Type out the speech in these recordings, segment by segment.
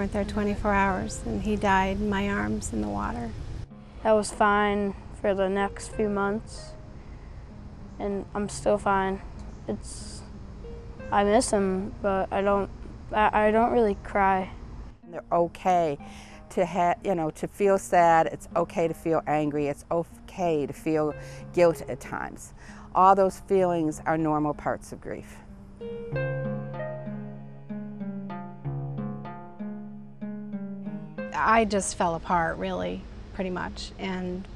weren't there 24 hours, and he died in my arms in the water. I was fine for the next few months, and I'm still fine. I miss him, but I don't really cry. They're okay to to feel sad. It's okay to feel angry. It's okay to feel guilt at times. All those feelings are normal parts of grief. I just fell apart, really, pretty much, and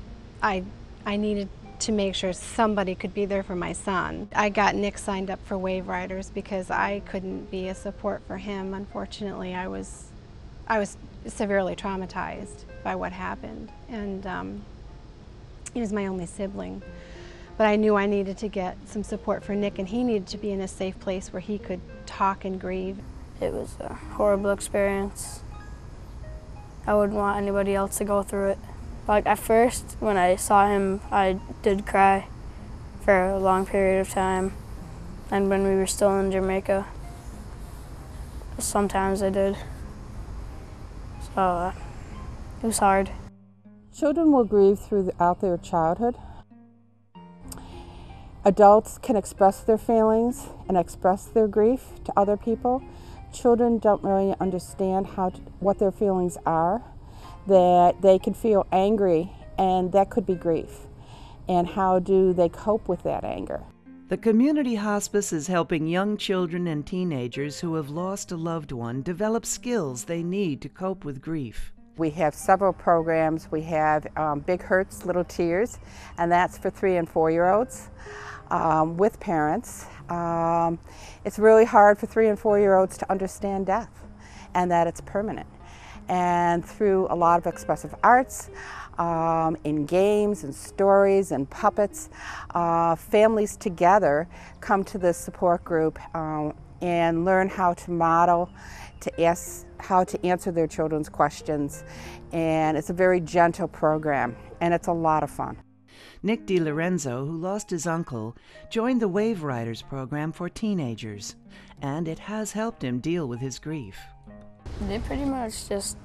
I needed to make sure somebody could be there for my son. I got Nick signed up for Wave Riders because I couldn't be a support for him. Unfortunately, I was severely traumatized by what happened, and he was my only sibling. But I knew I needed to get some support for Nick, and he needed to be in a safe place where he could talk and grieve. It was a horrible experience. I wouldn't want anybody else to go through it. Like, at first, when I saw him, I did cry for a long period of time. And when we were still in Jamaica, sometimes I did. So it was hard. Children will grieve throughout their childhood. Adults can express their feelings and express their grief to other people. Children don't really understand what their feelings are, that they can feel angry, and that could be grief. And how do they cope with that anger? The community hospice is helping young children and teenagers who have lost a loved one develop skills they need to cope with grief. We have several programs. We have Big Hurts, Little Tears, and that's for 3 and 4-year-olds with parents. It's really hard for 3 and 4-year-olds to understand death and that it's permanent. And through a lot of expressive arts, in games and stories and puppets, families together come to this support group and learn how to model, how to answer their children's questions. And it's a very gentle program, and it's a lot of fun. Nick DiLorenzo, who lost his uncle, joined the Wave Riders program for teenagers, and it has helped him deal with his grief. They pretty much just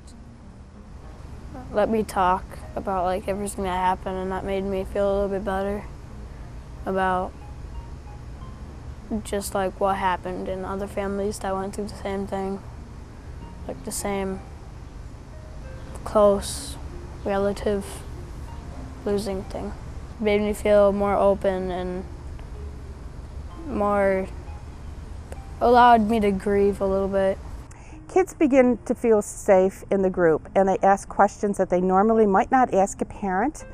let me talk about like everything that happened, and that made me feel a little bit better about just like what happened in other families that went through the same thing, like the same close relative losing thing. It made me feel more open and allowed me to grieve a little bit. Kids begin to feel safe in the group, and they ask questions that they normally might not ask a parent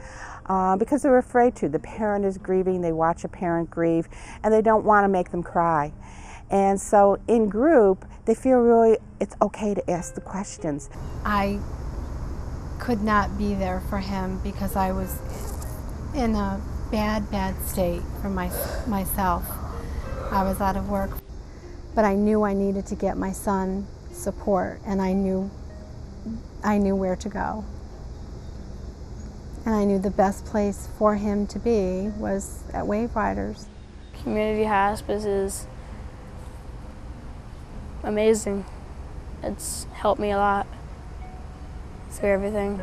because they're afraid to. The parent is grieving, they watch a parent grieve, and they don't want to make them cry. And so in group, they feel really it's okay to ask the questions. I could not be there for him because I was in a bad state for myself. I was out of work, but I knew I needed to get my son support, and I knew where to go. And I knew the best place for him to be was at Wave Riders. Community hospice is amazing. It's helped me a lot through everything.